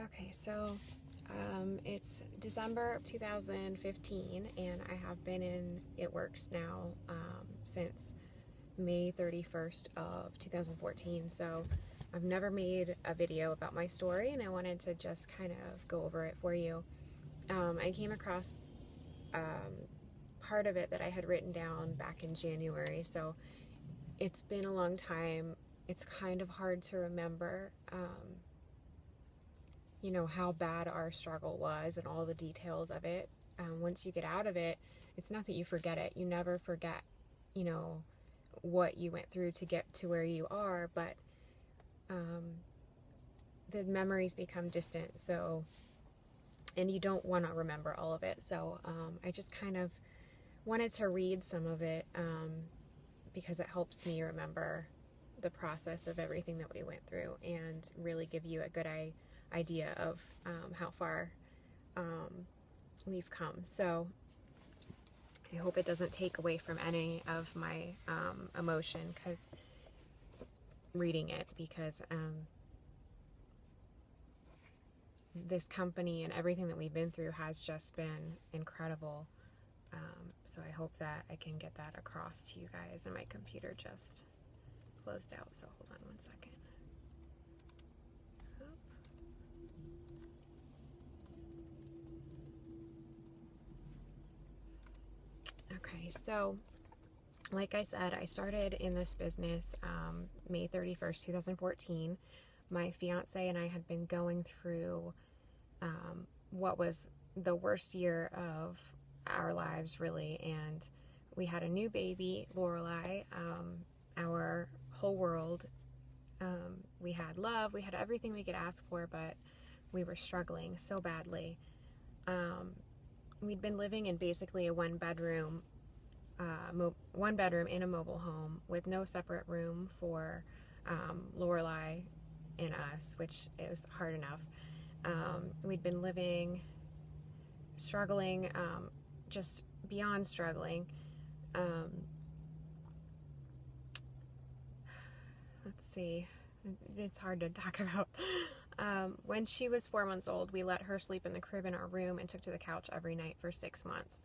Okay, so it's December of 2015, and I have been in It Works now since May 31st of 2014. So I've never made a video about my story, and I wanted to just kind of go over it for you. I came across part of it that I had written down back in January, so it's been a long time. It's kind of hard to remember. How bad our struggle was and all the details of it. Once you get out of it, it's not that you forget it. You never forget, what you went through to get to where you are, but the memories become distant. So, and you don't want to remember all of it. So I just kind of wanted to read some of it because it helps me remember the process of everything that we went through and really give you a good idea of how far we've come. So I hope it doesn't take away from any of my emotion reading it, because this company and everything that we've been through has just been incredible. So I hope that I can get that across to you guys. And my computer just closed out, so hold on one second. Okay, so like I said, I started in this business May 31st, 2014. My fiance and I had been going through what was the worst year of our lives, really, and we had a new baby, Lorelei, our whole world. We had love, we had everything we could ask for, but we were struggling so badly. We'd been living in basically a one bedroom in a mobile home with no separate room for Lorelei and us, which is hard enough. We'd been struggling, just beyond struggling. Let's see, it's hard to talk about. When she was 4 months old, we let her sleep in the crib in our room and took to the couch every night for 6 months.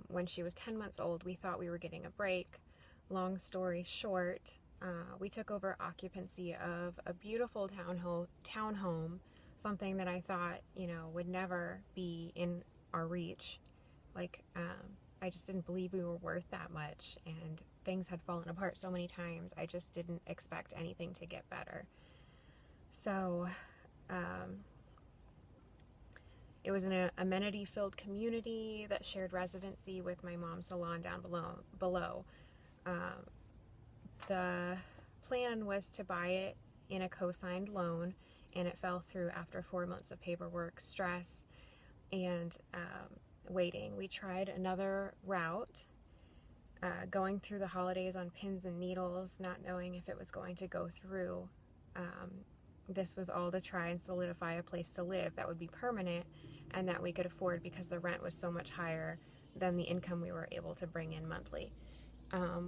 When she was 10 months old, we thought we were getting a break. Long story short, we took over occupancy of a beautiful townhome, something that I thought, would never be in our reach. I just didn't believe we were worth that much, and things had fallen apart so many times. I just didn't expect anything to get better. So, it was an amenity-filled community that shared residency with my mom's salon down below. The plan was to buy it in a co-signed loan, and it fell through after 4 months of paperwork, stress, and waiting. We tried another route, going through the holidays on pins and needles, not knowing if it was going to go through. This was all to try and solidify a place to live that would be permanent and that we could afford, because the rent was so much higher than the income we were able to bring in monthly.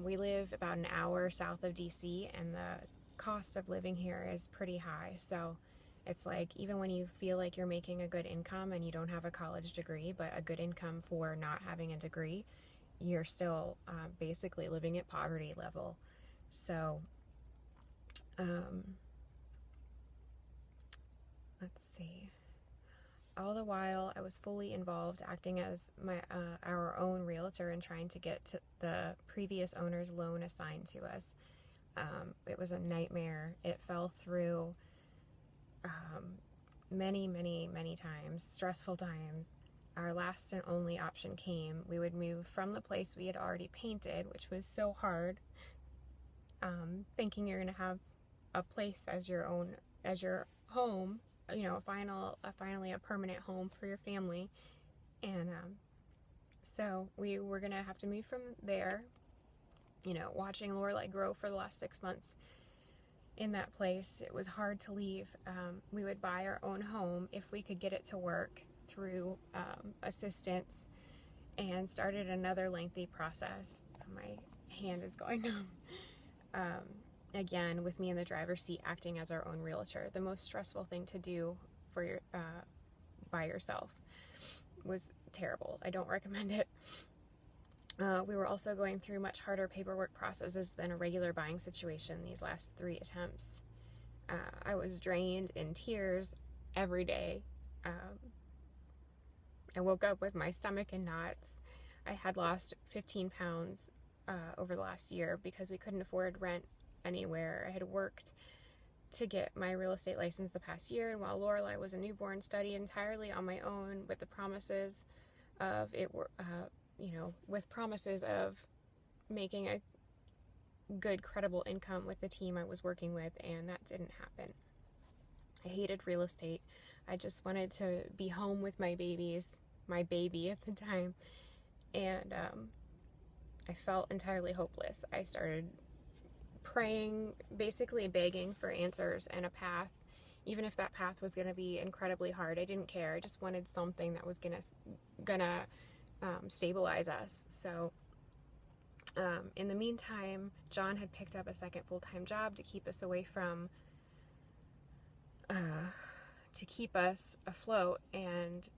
We live about an hour south of DC, and the cost of living here is pretty high. So it's like, even when you feel like you're making a good income and you don't have a college degree, but a good income for not having a degree, you're still basically living at poverty level. So let's see. All the while, I was fully involved, acting as our own realtor and trying to get to the previous owner's loan assigned to us. It was a nightmare. It fell through many, many, many times, stressful times. Our last and only option came. We would move from the place we had already painted, which was so hard, thinking you're going to have a place as your home, finally a permanent home for your family. And so we were going to have to move from there, watching Lorelai grow for the last 6 months in that place. It was hard to leave. We would buy our own home if we could get it to work through assistance, and started another lengthy process. My hand is going numb. Again, with me in the driver's seat, acting as our own realtor. The most stressful thing to do for your by yourself. It was terrible. I don't recommend it. We were also going through much harder paperwork processes than a regular buying situation these last 3 attempts. I was drained in tears every day. I woke up with my stomach in knots. I had lost 15 pounds over the last year because we couldn't afford rent anywhere. I had worked to get my real estate license the past year, and while Lorelai was a newborn, studied entirely on my own with the promises of with promises of making a good, credible income with the team I was working with, and that didn't happen. I hated real estate. I just wanted to be home with my babies, my baby at the time, and I felt entirely hopeless. I started praying, basically begging for answers and a path, even if that path was going to be incredibly hard. I didn't care. I just wanted something that was gonna stabilize us. So in the meantime, John had picked up a second full-time job to keep us away from to keep us afloat, and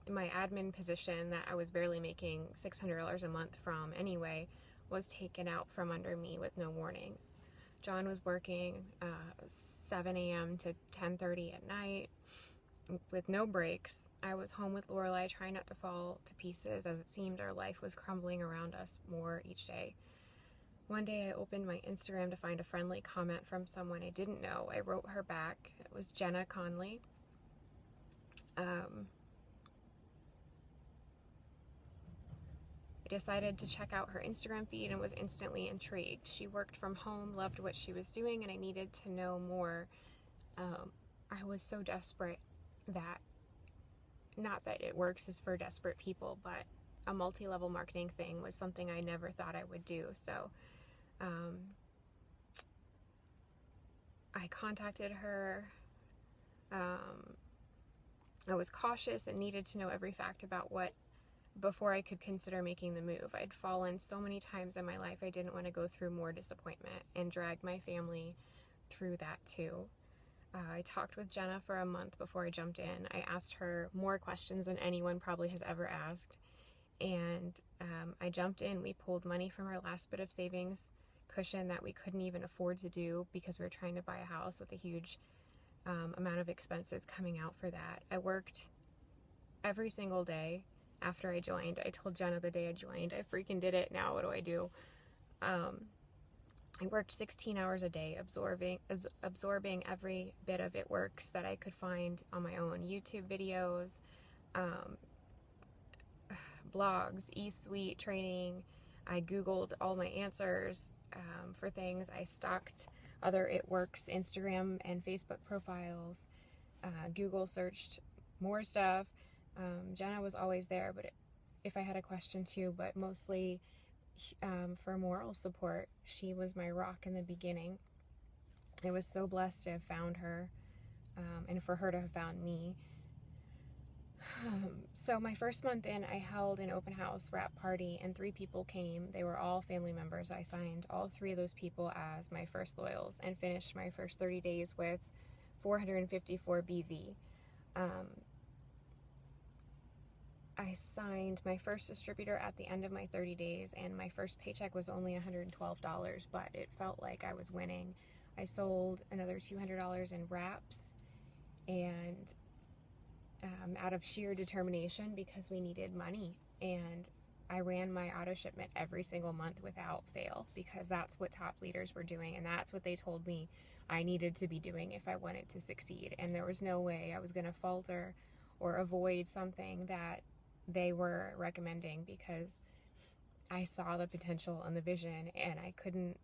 my admin position that I was barely making $600 a month from anyway was taken out from under me with no warning. John was working 7 a.m. to 10:30 at night with no breaks. I was home with Lorelai, trying not to fall to pieces as it seemed our life was crumbling around us more each day. One day I opened my Instagram to find a friendly comment from someone I didn't know. I wrote her back. It was Jenna Conley. I decided to check out her Instagram feed and was instantly intrigued. She worked from home, loved what she was doing, and I needed to know more. I was so desperate that, not that It Works is for desperate people, but a multi-level marketing thing was something I never thought I would do. So I contacted her. I was cautious and needed to know every fact about before I could consider making the move. I'd fallen so many times in my life, I didn't want to go through more disappointment and drag my family through that too. I talked with Jenna for a month before I jumped in. I asked her more questions than anyone probably has ever asked. And I jumped in. We pulled money from our last bit of savings cushion that we couldn't even afford to do because we were trying to buy a house with a huge amount of expenses coming out for that. I worked every single day after I joined. I told Jenna the day I joined, I freaking did it. Now what do I do? I worked 16 hours a day, absorbing every bit of It Works that I could find on my own. YouTube videos, blogs, eSuite training. I Googled all my answers for things. I stalked other It Works Instagram and Facebook profiles. Google searched more stuff. Jenna was always there, but if I had a question too, but mostly for moral support. She was my rock in the beginning. I was so blessed to have found her, and for her to have found me. So my first month in, I held an open house wrap party, and 3 people came. They were all family members. I signed all 3 of those people as my first loyals and finished my first 30 days with 454 BV. I signed my first distributor at the end of my 30 days, and my first paycheck was only $112, but it felt like I was winning. I sold another $200 in wraps, and out of sheer determination, because we needed money, and I ran my auto shipment every single month without fail, because that's what top leaders were doing, and that's what they told me I needed to be doing if I wanted to succeed. And there was no way I was going to falter or avoid something that they were recommending, because I saw the potential and the vision, and I couldn't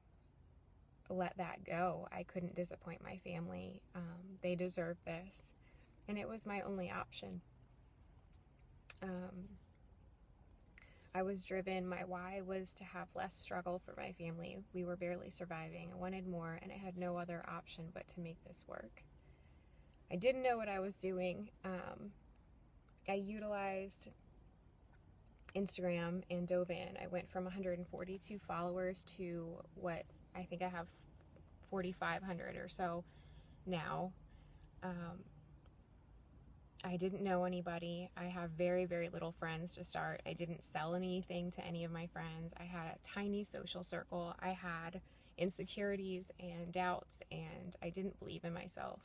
let that go. I couldn't disappoint my family. They deserved this, and it was my only option. I was driven. My why was to have less struggle for my family. We were barely surviving. I wanted more, and I had no other option but to make this work. I didn't know what I was doing. I utilized Instagram and dove in. I went from 142 followers to what I think I have 4,500 or so now. I didn't know anybody. I have very, very little friends to start. I didn't sell anything to any of my friends. I had a tiny social circle. I had insecurities and doubts, and I didn't believe in myself.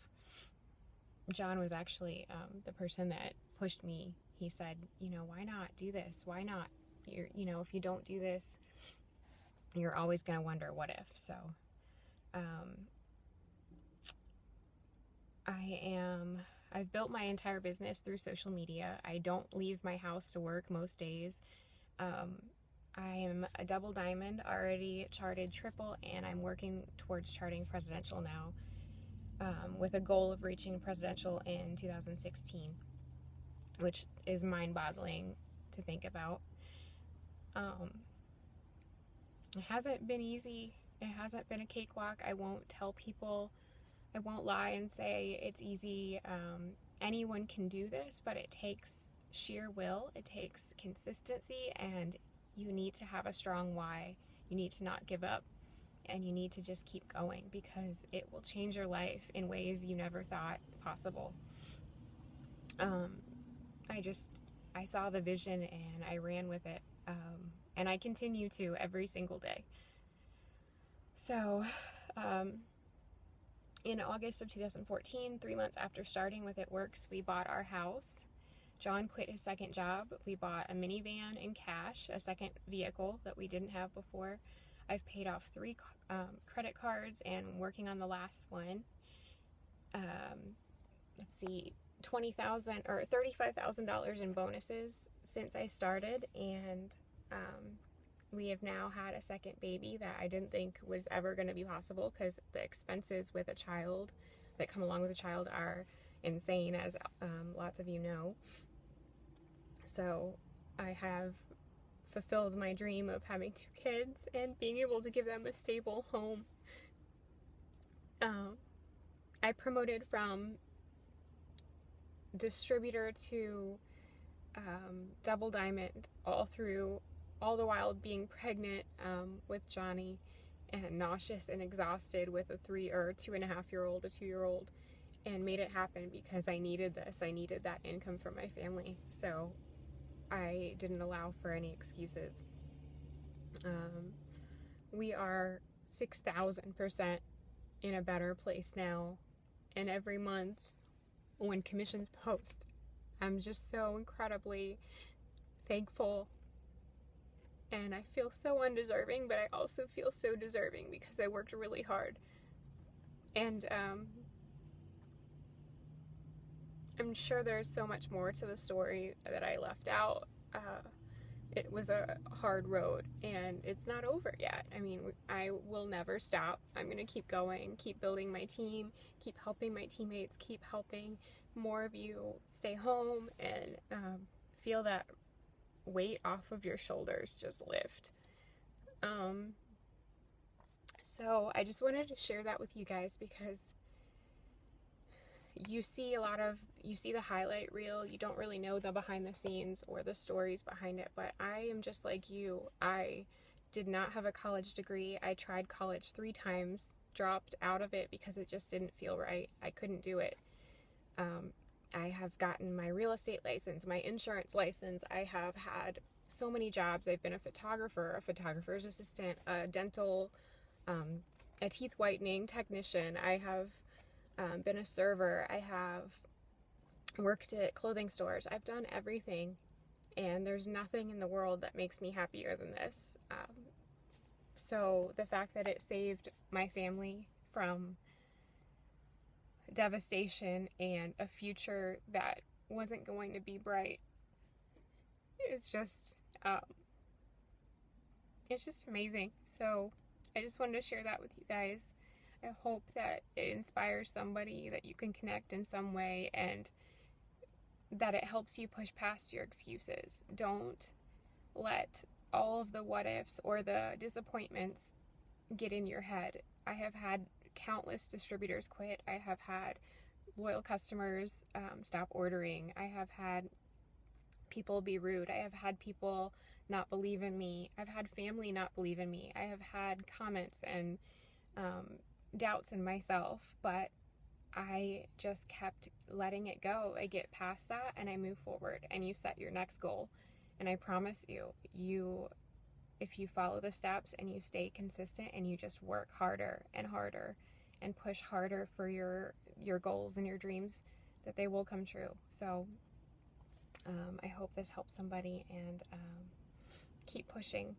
John was actually the person that pushed me. He said, why not do this? Why not? If you don't do this, you're always going to wonder what if. So I've built my entire business through social media. I don't leave my house to work most days. I am a double diamond, already charted triple, and I'm working towards charting presidential now, with a goal of reaching presidential in 2016, which is mind-boggling to think about. It hasn't been easy. It hasn't been a cakewalk. I won't tell people, I won't lie and say it's easy. Anyone can do this, but it takes sheer will, it takes consistency, and you need to have a strong why. You need to not give up, and you need to just keep going, because it will change your life in ways you never thought possible. I saw the vision and I ran with it, and I continue to every single day. So, in August of 2014, 3 months after starting with It Works, we bought our house. John quit his second job. We bought a minivan in cash, a second vehicle that we didn't have before. I've paid off 3 credit cards and working on the last one. $20,000 or $35,000 in bonuses since I started, and we have now had a second baby that I didn't think was ever going to be possible, because the expenses with a child that come along with a child are insane, as lots of you know. So I have fulfilled my dream of having 2 kids and being able to give them a stable home. I promoted from distributor to double diamond all the while being pregnant with Johnny, and nauseous and exhausted with a 2.5-year-old, a 2-year-old, and made it happen because I needed this. I needed that income for my family, so I didn't allow for any excuses. We are 6,000% in a better place now, and every month when commissions post, I'm just so incredibly thankful, and I feel so undeserving, but I also feel so deserving because I worked really hard. And I'm sure there's so much more to the story that I left out. It was a hard road, and it's not over yet. I mean, I will never stop. I'm going to keep going, keep building my team, keep helping my teammates, keep helping more of you stay home and feel that weight off of your shoulders just lift. So I just wanted to share that with you guys, because you see the highlight reel. You don't really know the behind the scenes or the stories behind it, but I am just like you. I did not have a college degree. I tried college 3 times, dropped out of it because it just didn't feel right. I couldn't do it. I have gotten my real estate license, my insurance license. I have had so many jobs. I've been a photographer, a photographer's assistant, a dental, a teeth whitening technician. I have been a server. I have worked at clothing stores. I've done everything, and there's nothing in the world that makes me happier than this. So the fact that it saved my family from devastation and a future that wasn't going to be bright is just it's just amazing. So I just wanted to share that with you guys. I hope that it inspires somebody, that you can connect in some way, and that it helps you push past your excuses. Don't let all of the what ifs or the disappointments get in your head. I have had countless distributors quit. I have had loyal customers stop ordering. I have had people be rude. I have had people not believe in me. I've had family not believe in me. I have had comments and doubts in myself, but I just kept letting it go. I get past that and I move forward, and you set your next goal. And I promise you, if you follow the steps and you stay consistent and you just work harder and harder and push harder for your goals and your dreams, that they will come true. So I hope this helps somebody, and keep pushing.